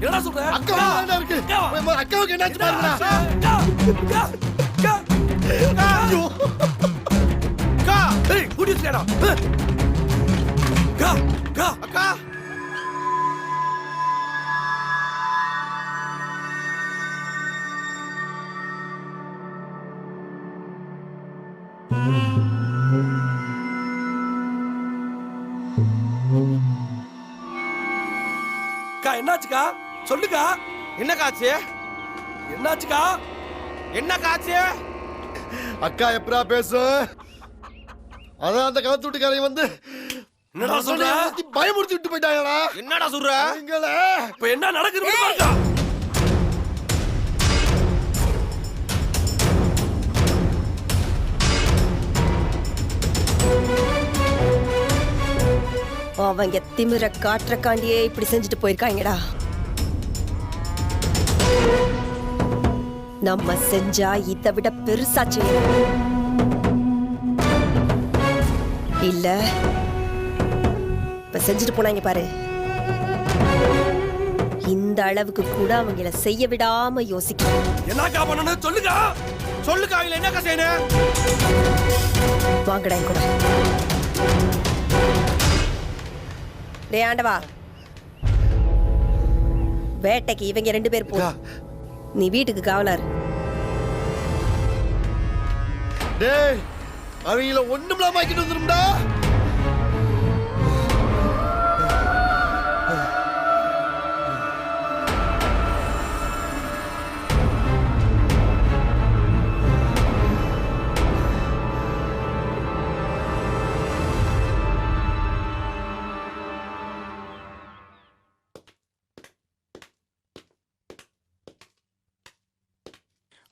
என்னடா சொல்ற? அக்கா என்ன இருக்கு? அக்காவுக்கு என்னாச்சு பாருடா. ஐயோ. அக்கா, ஏய் குடிச்சேடா. அக்கா, அக்கா, அக்கா. அக்கா என்னாச்சுக்கா? சொல்லுக்கா. என்ன காட்சி? என்னாச்சுக்கா? என்ன காட்சி? அக்கா எப்படா பேசு? அதான் அந்த கலத்து வீட்டுக்காரங்க வந்து என்னடா சொல்ற? பயமுறுத்தி விட்டு போயிட்டாங்கடா. என்னடா சொல்ற? எங்களே இப்ப என்ன நடக்குது பாருடா. அவங்க திமிர காட்டுறக்காண்டியே இப்படி செஞ்சுட்டு போயிருக்காங்கடா. நம்ம செஞ்சா இதை விட பெருசா செய்யணும். இல்ல இப்ப செஞ்சுட்டு போனாங்க பாரு, இந்த அளவுக்கு கூட அவங்கள செய்ய விடாம யோசிக்கணும். என்னக்கா பண்ணணும் சொல்லுக்கா. சொல்லுக்கா, அவங்கள என்னக்கா செய்யணும்? வாங்கடா கூட. டேய் ஆண்டவா, வேட்டைக்கு இவங்க 2 பேர் போ. நீ வீட்டுக்கு காவலார். டேய் அவங்கள ஒண்ணுமில்லாம ஆக்கிட்டு வந்துரும்டா.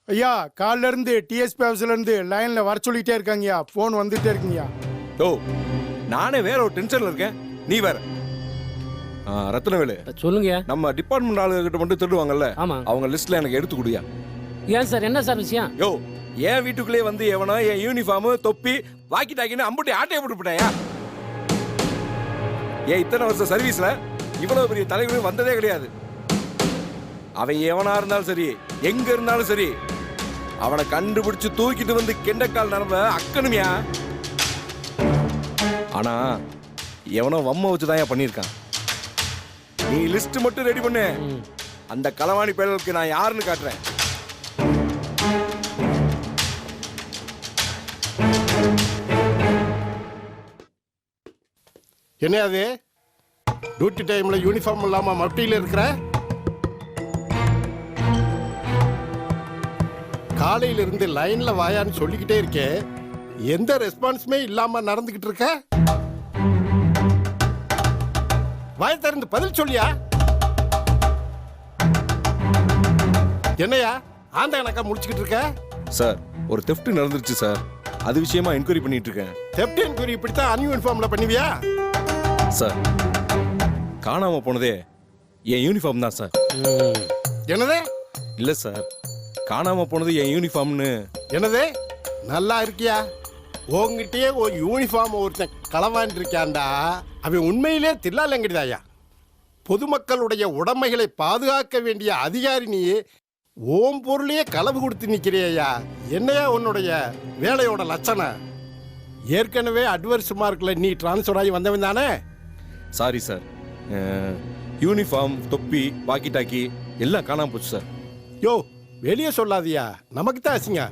ஐயா, காலில இருந்து டிஎஸ்பி ஆஃபீஸ்ல இருந்து லைன்ல வர சொல்லிட்டே இருக்காங்கய்யா. போன் வந்துட்டே இருக்குங்கய்யா. ஓ, நானே வேற ஒரு டென்ஷன்ல இருக்கேன், நீ வேற. ரத்னவேலு சொல்லுங்க. நம்ம டிபார்ட்மெண்ட் ஆளுகிட்ட மட்டும் திருடுவாங்கல்ல, ஆமா. அவங்க லிஸ்ட்ல எனக்கு எடுத்து கொடுயா. ஏன் சார், என்ன சார் விஷயம்? யோ, என் வீட்டுக்குள்ளே வந்து எவனோ என் யூனிஃபார்ம் தொப்பி வாக்கி டாக்கின்னு அம்புட்டி ஆட்டையை போட்டு போட்டாயா? ஏன் இத்தனை வருஷம் சர்வீஸ்ல இவ்வளவு பெரிய தலைவரும் வந்ததே கிடையாது. அவன் எவனா இருந்தாலும் சரி, எங்க இருந்தாலும் சரி, அவனை கண்டுபிடிச்சு தூக்கிட்டு வந்து கெண்டக்கால் நரம்ப அக்கணுமியா. ஆனா எவனோ வம்ம வச்சுதான் பண்ணியிருக்கான். நீ லிஸ்ட் மட்டும் ரெடி பண்ணு, அந்த களவாணி பயலுக்கு நான் யாருன்னு காட்டுறேன். என்ன அது டியூட்டி டைம்ல யூனிஃபார்ம் இல்லாம மட்டியில இருக்கிற? காலையில இருந்து லைன்ல வாயான்னு சொல்லிக்கிட்டே இருக்கேன், எந்த ரெஸ்பான்ஸுமே இல்லாம நடந்துகிட்டு இருக்க. வாய திறந்து பதில் சொல்லியா? என்னையா ஆந்த கணக்கா முடிச்சுக்கிட்டு இருக்க? சார், ஒரு தெஃப்ட் நடந்துருச்சு சார், அது விஷயமா என்கொயரி பண்ணிட்டு இருக்கேன். தெஃப்ட் என்கொயரி இப்படித்தான் அன்யூனிஃபார்ம்ல பண்ணுவியா? சார், காணாம போனதே என் யூனிஃபார்ம் தான் சார். என்னது? இல்ல சார், காணாம போனது என் யூனிஃபார்ம்னு. என்னது? நல்லா இருக்கியா? உங்ககிட்டயே ஒரு யூனிஃபார்ம் ஒருத்தன் களவான் இருக்கான்டா. அவன் உண்மையிலே தில்லாலங்கடிதாயா. பொதுமக்களுடைய உடைமைகளை பாதுகாக்க வேண்டிய அதிகாரி நீ ஓம் பொருளையே களவு கொடுத்து நிக்கிறியா? என்னையா உன்னுடைய வேலையோட லட்சணம்? ஏற்கனவே அட்வர்ஸ் மார்க்ல நீ டிரான்ஸ்ஃபர் ஆகி வந்தவன் தானே? சாரி சார், யூனிஃபார்ம் தொப்பி வாக்கி டாக்கி எல்லாம் காணாம போச்சு சார். யோ, வெளியே சொல்லாதியா, நமக்கு தான் அசிங்க.